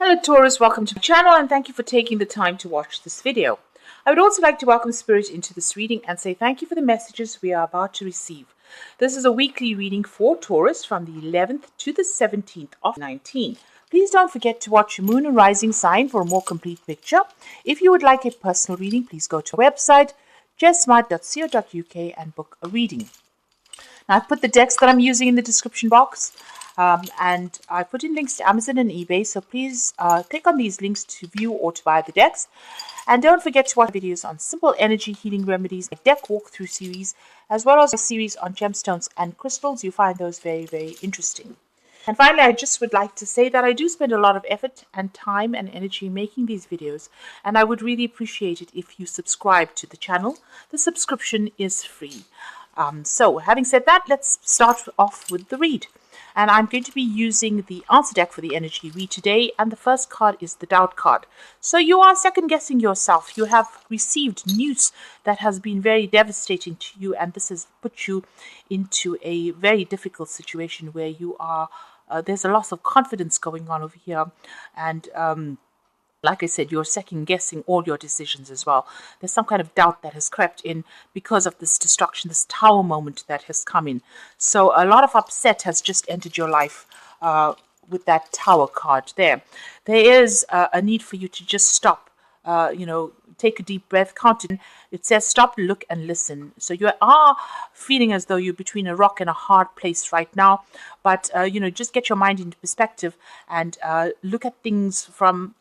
Hello Taurus, welcome to my channel and thank you for taking the time to watch this video. I would also like to welcome Spirit into this reading and say thank you for the messages we are about to receive. This is a weekly reading for Taurus from the 11th to the 17th of 19. Please don't forget to watch your moon and rising sign for a more complete picture. If you would like a personal reading, please go to our website jessmart.co.uk and book a reading. Now I've put the decks that I'm using in the description box. And I put in links to Amazon and eBay, so please click on these links to view or to buy the decks. And don't forget to watch videos on simple energy healing remedies, a deck walkthrough series, as well as a series on gemstones and crystals. You find those very, very interesting. And finally, I just would like to say that I do spend a lot of effort and time and energy making these videos, and I would really appreciate it if you subscribe to the channel. The subscription is free. So having said that, let's start off with the read. And I'm going to be using the answer deck for the energy read today. And the first card is the doubt card. So you are second guessing yourself. You have received news that has been very devastating to you. And this has put you into a very difficult situation where you are, there's a loss of confidence going on over here. And like I said, you're second guessing all your decisions as well. There's some kind of doubt that has crept in because of this destruction, this tower moment that has come in. So a lot of upset has just entered your life with that tower card there. There is a need for you to just stop, take a deep breath, count it. It says stop, look and listen. So you are feeling as though you're between a rock and a hard place right now. But, just get your mind into perspective and look at things from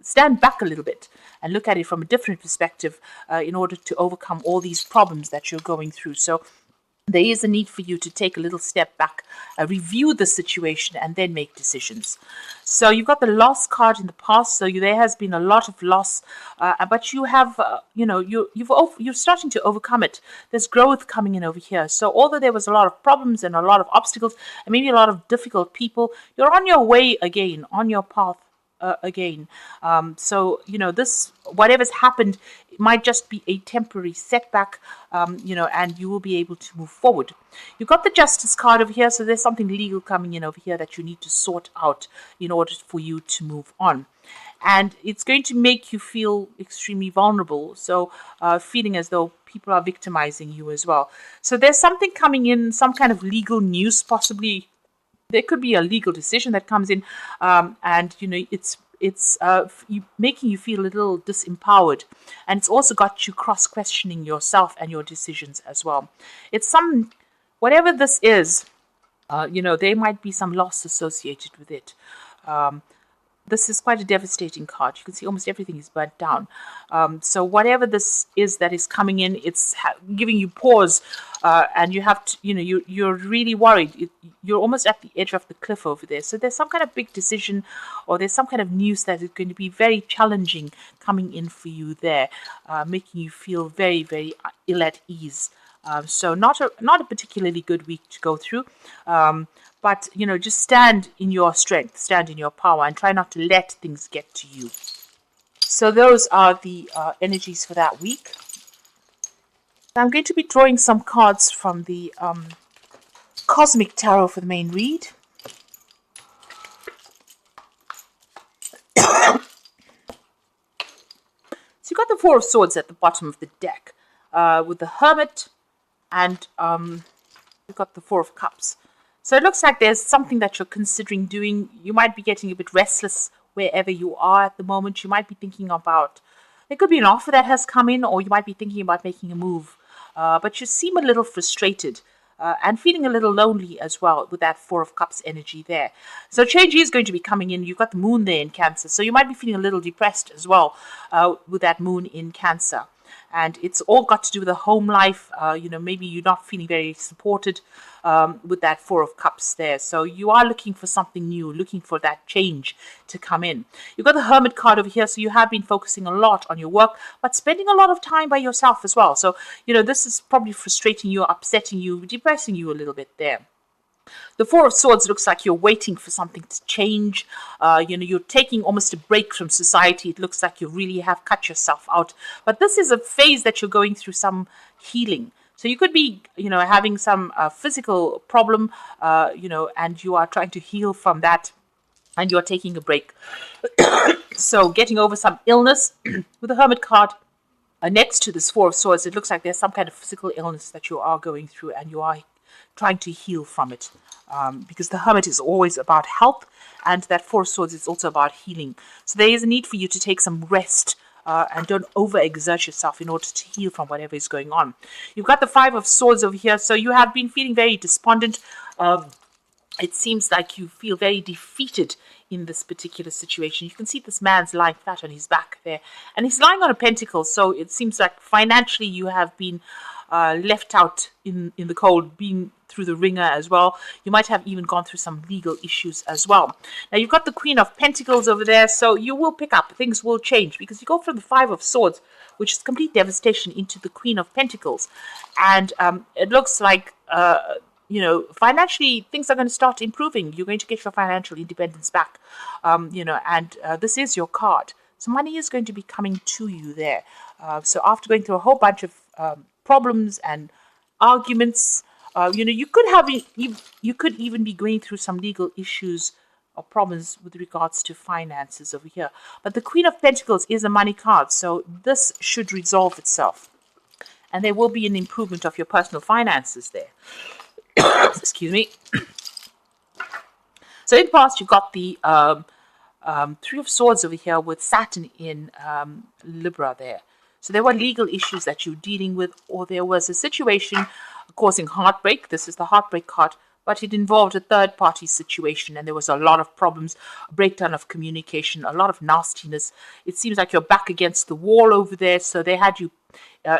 stand back a little bit and look at it from a different perspective in order to overcome all these problems that you're going through. So there is a need for you to take a little step back, review the situation, and then make decisions. So you've got the loss card in the past. So there has been a lot of loss, but you have, you're starting to overcome it. There's growth coming in over here. So although there was a lot of problems and a lot of obstacles, and maybe a lot of difficult people, you're on your way again, on your path. Again. This, whatever's happened, it might just be a temporary setback, and you will be able to move forward. You've got the Justice card over here, so there's something legal coming in over here that you need to sort out in order for you to move on. And it's going to make you feel extremely vulnerable, so feeling as though people are victimizing you as well. So there's something coming in, some kind of legal news possibly. There could be a legal decision that comes in, and it's making you feel a little disempowered, and it's also got you cross-questioning yourself and your decisions as well. It's whatever this is, there might be some loss associated with it. This is quite a devastating card. You can see almost everything is burnt down. So whatever this is that is coming in, it's giving you pause, and you have to, you're really worried. You're almost at the edge of the cliff over there. So there's some kind of big decision, or there's some kind of news that is going to be very challenging coming in for you there, making you feel very, very ill at ease. So not a particularly good week to go through. But, just stand in your strength, stand in your power, and try not to let things get to you. So those are the energies for that week. I'm going to be drawing some cards from the Cosmic Tarot for the main read. So you've got the Four of Swords at the bottom of the deck with the Hermit, and you've got the Four of Cups. So it looks like there's something that you're considering doing. You might be getting a bit restless wherever you are at the moment. You might be thinking about, there could be an offer that has come in, or you might be thinking about making a move. But you seem a little frustrated and feeling a little lonely as well with that Four of Cups energy there. So change is going to be coming in. You've got the moon there in Cancer. So you might be feeling a little depressed as well with that moon in Cancer. And it's all got to do with the home life. Maybe you're not feeling very supported with that Four of Cups there. So you are looking for something new, looking for that change to come in. You've got the Hermit card over here. So you have been focusing a lot on your work, but spending a lot of time by yourself as well. So, this is probably frustrating you, upsetting you, depressing you a little bit there. The Four of Swords looks like you're waiting for something to change. You're taking almost a break from society. It looks like you really have cut yourself out. But this is a phase that you're going through some healing. So you could be, having some physical problem, and you are trying to heal from that. and you're taking a break. So getting over some illness with the Hermit card. Next to this Four of Swords, it looks like there's some kind of physical illness that you are going through and you are trying to heal from it. Because the Hermit is always about health, and that Four of Swords is also about healing. So there is a need for you to take some rest and don't overexert yourself in order to heal from whatever is going on. You've got the Five of Swords over here, so you have been feeling very despondent. It seems like you feel very defeated in this particular situation. You can see this man's lying flat on his back there, and he's lying on a pentacle, so it seems like financially you have been left out in the cold, being through the ringer as well. You might have even gone through some legal issues as well. Now you've got the Queen of Pentacles over there, so you will pick up, things will change, because you go from the Five of Swords, which is complete devastation, into the Queen of Pentacles, and it looks like financially things are going to start improving. You're going to get your financial independence back, and this is your card. So money is going to be coming to you there. So after going through a whole bunch of problems and arguments, you could even be going through some legal issues or problems with regards to finances over here. But the Queen of Pentacles is a money card, so this should resolve itself. And there will be an improvement of your personal finances there. Excuse me. So in the past, you've got the Three of Swords over here with Saturn in Libra there. So there were legal issues that you're dealing with, or there was a situation causing heartbreak. This is the heartbreak card, but it involved a third-party situation, and there was a lot of problems, a breakdown of communication, a lot of nastiness. It seems like you're back against the wall over there, so they had you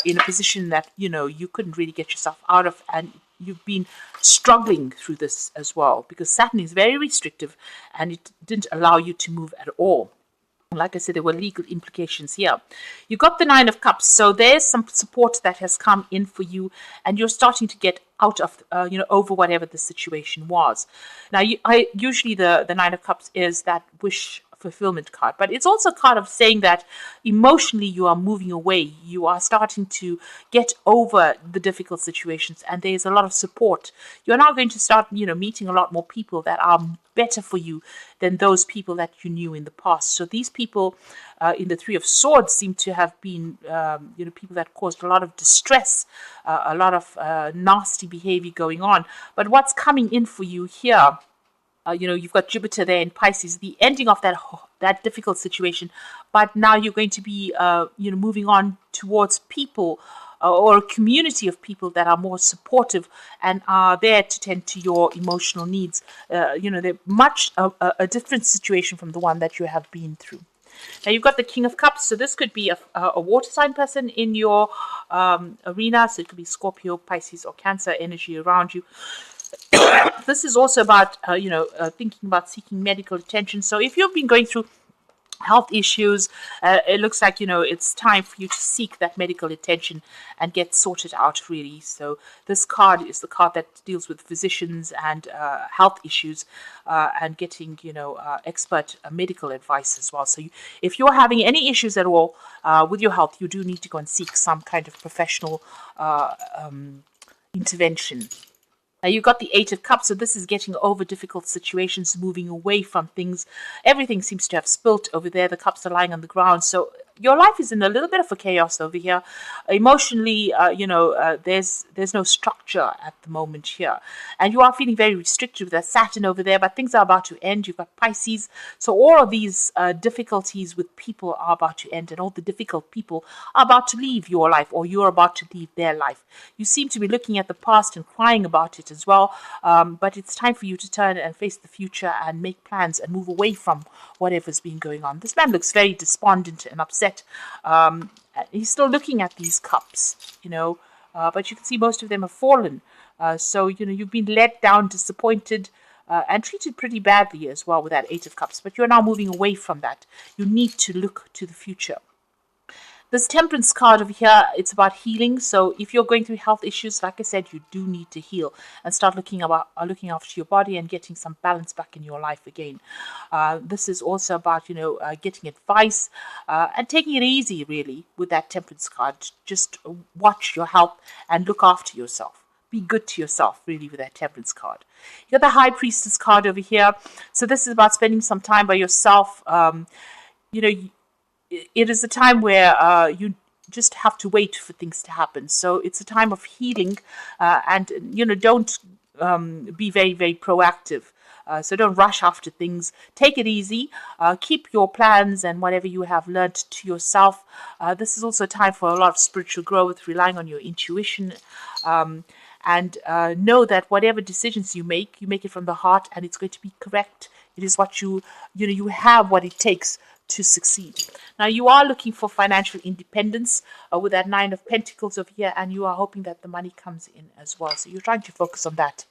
in a position that, you couldn't really get yourself out of, and you've been struggling through this as well, because Saturn is very restrictive and it didn't allow you to move at all. Like I said, there were legal implications here. You got the Nine of Cups, so there's some support that has come in for you, and you're starting to get out of, over whatever the situation was. Now, usually the Nine of Cups is that wish fulfillment card, but it's also a card of saying that emotionally you are moving away. You are starting to get over the difficult situations, and there's a lot of support. You're now going to start, meeting a lot more people that are better for you than those people that you knew in the past. So these people in the Three of Swords seem to have been, people that caused a lot of distress, a lot of nasty behavior going on. But what's coming in for you here? You've got Jupiter there in Pisces, the ending of that difficult situation. But now you're going to be, moving on towards people or a community of people that are more supportive and are there to tend to your emotional needs. They're much a different situation from the one that you have been through. Now you've got the King of Cups, so this could be a water sign person in your arena. So it could be Scorpio, Pisces, or Cancer energy around you. This is also about, thinking about seeking medical attention. So if you've been going through health issues, it looks like, it's time for you to seek that medical attention and get sorted out, really. So this card is the card that deals with physicians and health issues and getting, expert medical advice as well. So if you're having any issues at all with your health, you do need to go and seek some kind of professional intervention. Now you've got the Eight of Cups, so this is getting over difficult situations, moving away from things. Everything seems to have spilt over there. The cups are lying on the ground. So your life is in a little bit of a chaos over here. Emotionally, there's no structure at the moment here. And you are feeling very restricted with that Saturn over there, but things are about to end. You've got Pisces. So all of these difficulties with people are about to end, and all the difficult people are about to leave your life, or you're about to leave their life. You seem to be looking at the past and crying about it as well, but it's time for you to turn and face the future and make plans and move away from whatever's been going on. This man looks very despondent and upset. He's still looking at these cups, but you can see most of them have fallen. So you've been let down, disappointed, and treated pretty badly as well with that Eight of Cups. But you're now moving away from that. You need to look to the future. This Temperance card over here, it's about healing. So if you're going through health issues, like I said, you do need to heal and start looking after your body and getting some balance back in your life again. This is also about, getting advice and taking it easy, really, with that Temperance card. Just watch your health and look after yourself. be good to yourself, really, with that Temperance card. You got the High Priestess card over here. So this is about spending some time by yourself. You know, it is a time where you just have to wait for things to happen. So it's a time of healing, and don't be very, very proactive. So don't rush after things. Take it easy. Keep your plans and whatever you have learnt to yourself. This is also a time for a lot of spiritual growth, relying on your intuition. And know that whatever decisions you make it from the heart, and it's going to be correct. It is what you have what it takes to succeed. Now, you are looking for financial independence with that Nine of Pentacles over here, and you are hoping that the money comes in as well. So you're trying to focus on that.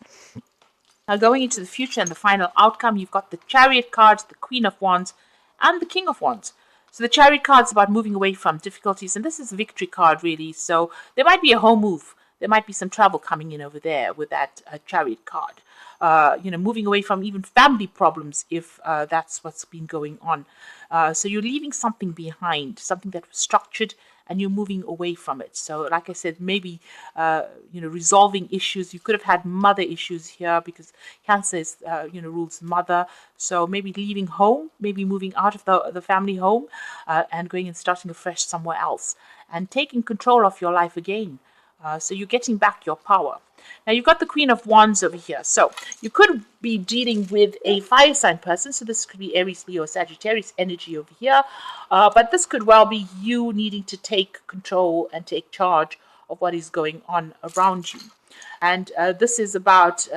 Now, going into the future and the final outcome, you've got the Chariot cards, the Queen of Wands, and the King of Wands. So the Chariot card is about moving away from difficulties, and this is a victory card, really. So there might be a home move. There might be some travel coming in over there with that Chariot card. Moving away from even family problems if that's what's been going on. So you're leaving something behind, something that was structured, and you're moving away from it. So like I said, maybe, resolving issues. You could have had mother issues here because Cancer is, rules mother. So maybe leaving home, maybe moving out of the family home and going and starting afresh somewhere else and taking control of your life again. So you're getting back your power. Now, you've got the Queen of Wands over here. So you could be dealing with a fire sign person. So this could be Aries, Leo, Sagittarius energy over here. But this could well be you needing to take control and take charge of what is going on around you. And this is about,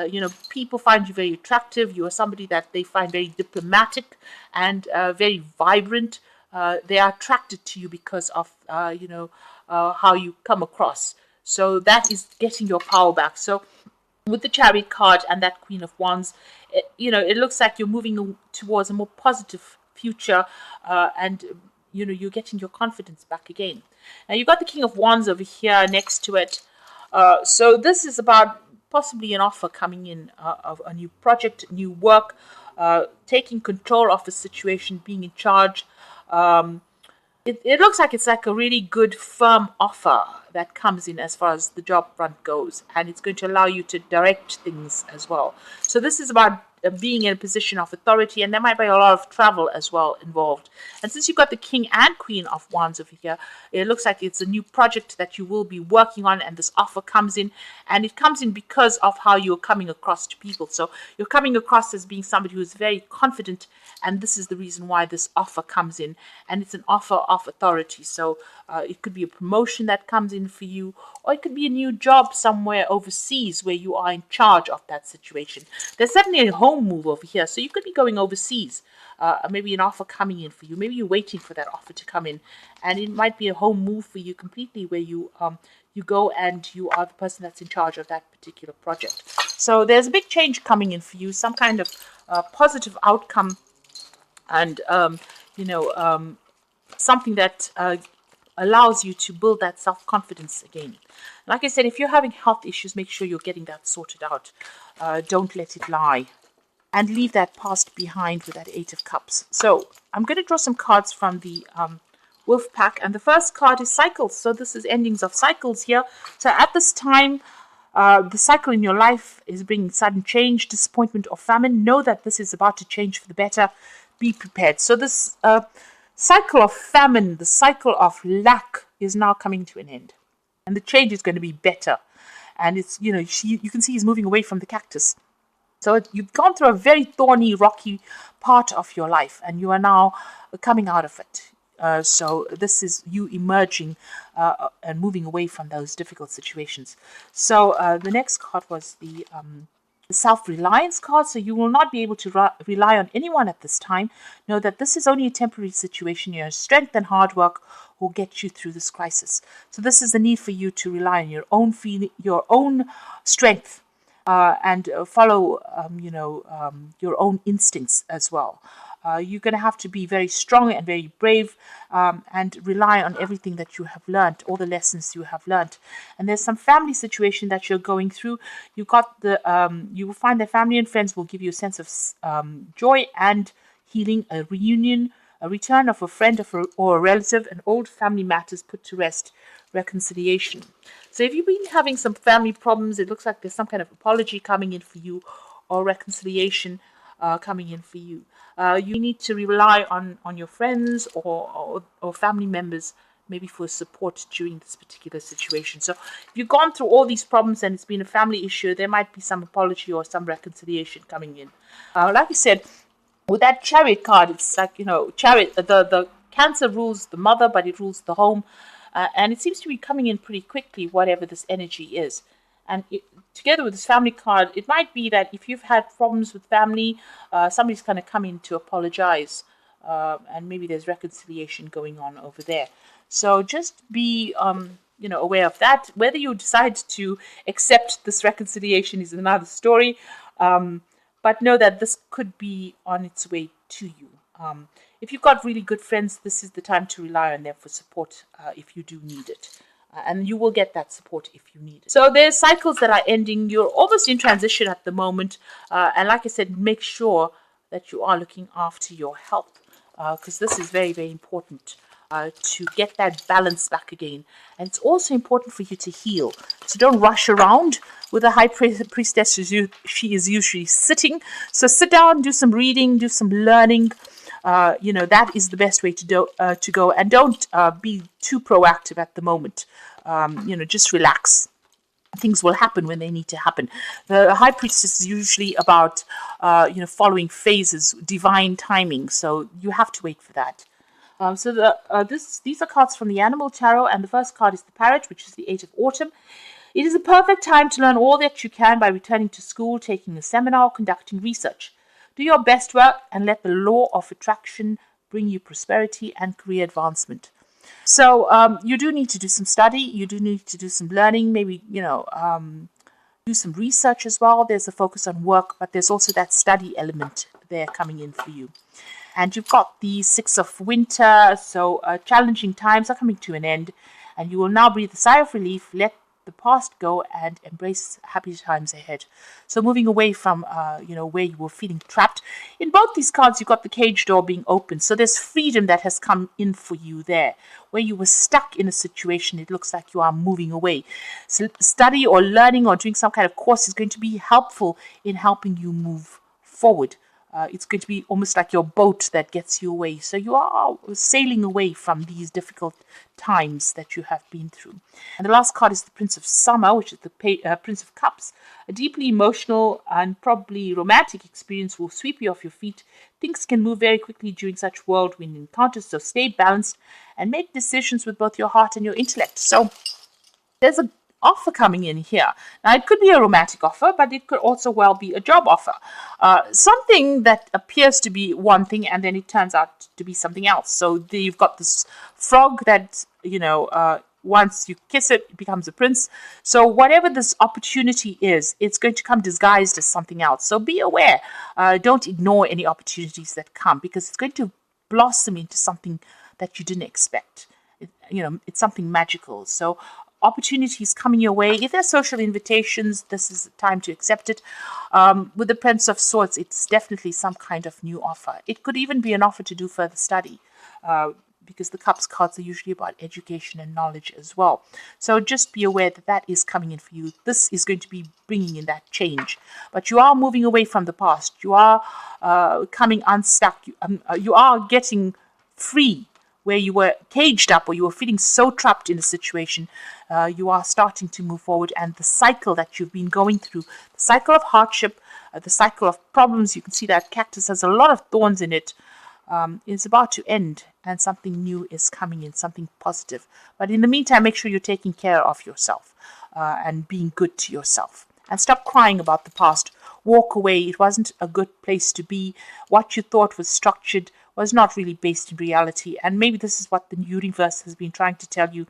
people find you very attractive. You are somebody that they find very diplomatic and very vibrant. They are attracted to you because of, how you come across. So that is getting your power back. So with the Chariot card and that Queen of Wands, it looks like you're moving towards a more positive future, and you're getting your confidence back again. Now you've got the King of Wands over here next to it. So this is about possibly an offer coming in of a new project, new work, taking control of a situation, being in charge. It looks like it's like a really good firm offer that comes in as far as the job front goes, and it's going to allow you to direct things as well. So this is about being in a position of authority, and there might be a lot of travel as well involved. And since you've got the King and Queen of Wands over here, it looks like it's a new project that you will be working on, and this offer comes in, and it comes in because of how you're coming across to people. So you're coming across as being somebody who is very confident, and this is the reason why this offer comes in, and it's an offer of authority. So it could be a promotion that comes in for you, or it could be a new job somewhere overseas where you are in charge of that situation. There's certainly a home move over here, so you could be going overseas, maybe an offer coming in for you. Maybe you're waiting for that offer to come in, and it might be a home move for you completely, where you go and you are the person that's in charge of that particular project. So there's a big change coming in for you, some kind of positive outcome, and something that allows you to build that self-confidence again. Like I said, if you're having health issues, make sure you're getting that sorted out. Don't let it lie. And leave that past behind with that Eight of Cups. So I'm going to draw some cards from the Wolf Pack. And the first card is cycles. So this is endings of cycles here. So at this time, the cycle in your life is bringing sudden change, disappointment, or famine. Know that this is about to change for the better. Be prepared. So this cycle of famine, the cycle of lack is now coming to an end. And the change is going to be better. And it's, you can see he's moving away from the cactus. So you've gone through a very thorny, rocky part of your life, and you are now coming out of it. So this is you emerging and moving away from those difficult situations. So the next card was the self-reliance card. So you will not be able to rely on anyone at this time. Know that this is only a temporary situation. Your strength and hard work will get you through this crisis. So this is the need for you to rely on your own feeling, your own strength, and follow, your own instincts as well. You're going to have to be very strong and very brave, and rely on everything that you have learned, all the lessons you have learned. And there's some family situation that you're going through. You will find that family and friends will give you a sense of joy and healing, a reunion, a return of a friend or a relative, and old family matters put to rest, reconciliation. So if you've been having some family problems, it looks like there's some kind of apology coming in for you, or reconciliation coming in for you. You need to rely on your friends or family members, maybe for support during this particular situation. So if you've gone through all these problems and it's been a family issue, there might be some apology or some reconciliation coming in. Like I said, with that Chariot card, it's like, Chariot, the Cancer rules the mother, but it rules the home. And it seems to be coming in pretty quickly, whatever this energy is. And together with this family card, it might be that if you've had problems with family, somebody's going to come in to apologize. And maybe there's reconciliation going on over there. So just be, aware of that. Whether you decide to accept this reconciliation is another story. But know that this could be on its way to you. If you've got really good friends, this is the time to rely on them for support if you do need it. And you will get that support if you need it. So there's cycles that are ending. You're almost in transition at the moment. And like I said, make sure that you are looking after your health, because this is very, very important to get that balance back again. And it's also important for you to heal. So don't rush around with a high priestess. She is usually sitting. So sit down, do some reading, do some learning. That is the best way to go. And don't be too proactive at the moment. Just relax. Things will happen when they need to happen. The high priestess is usually about, following phases, divine timing. So you have to wait for that. These are cards from the Animal Tarot, and the first card is the Parrot, which is the 8 of Autumn. It is a perfect time to learn all that you can by returning to school, taking a seminar, or conducting research. Do your best work and let the law of attraction bring you prosperity and career advancement. So you do need to do some study. You do need to do some learning, maybe, do some research as well. There's a focus on work, but there's also that study element there coming in for you. And you've got the 6 of Winter, so challenging times are coming to an end, and you will now breathe a sigh of relief, let the past go, and embrace happy times ahead. So moving away from, where you were feeling trapped. In both these cards, you've got the cage door being open, so there's freedom that has come in for you there. Where you were stuck in a situation, it looks like you are moving away. So study or learning or doing some kind of course is going to be helpful in helping you move forward. It's going to be almost like your boat that gets you away. So you are sailing away from these difficult times that you have been through. And the last card is the Prince of Summer, which is the Prince of Cups. A deeply emotional and probably romantic experience will sweep you off your feet. Things can move very quickly during such whirlwind encounters, so stay balanced and make decisions with both your heart and your intellect. So there's an offer coming in here. Now, it could be a romantic offer, but it could also well be a job offer. Something that appears to be one thing and then it turns out to be something else. So you've got this frog that, once you kiss it, it becomes a prince. So whatever this opportunity is, it's going to come disguised as something else. So be aware. Don't ignore any opportunities that come, because it's going to blossom into something that you didn't expect. It's something magical. So opportunities coming your way. If there's social invitations, this is the time to accept it. With the Prince of Swords, it's definitely some kind of new offer. It could even be an offer to do further study, because the Cups cards are usually about education and knowledge as well. So just be aware that that is coming in for you. This is going to be bringing in that change. But you are moving away from the past. You are coming unstuck. You are getting free. Where you were caged up or you were feeling so trapped in a situation, you are starting to move forward. And the cycle that you've been going through, the cycle of hardship, the cycle of problems, you can see that cactus has a lot of thorns in it, is about to end, and something new is coming in, something positive. But in the meantime, make sure you're taking care of yourself and being good to yourself. And stop crying about the past. Walk away. It wasn't a good place to be. What you thought was structured was not really based in reality. And maybe this is what the universe has been trying to tell you,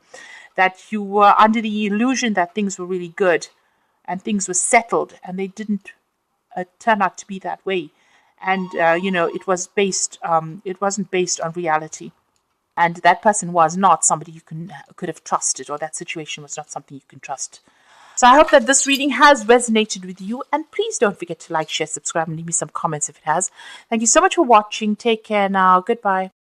that you were under the illusion that things were really good and things were settled, and they didn't turn out to be that way. And, it wasn't based on reality. And that person was not somebody you could have trusted, or that situation was not something you can trust. So I hope that this reading has resonated with you, and please don't forget to like, share, subscribe, and leave me some comments if it has. Thank you so much for watching. Take care now. Goodbye.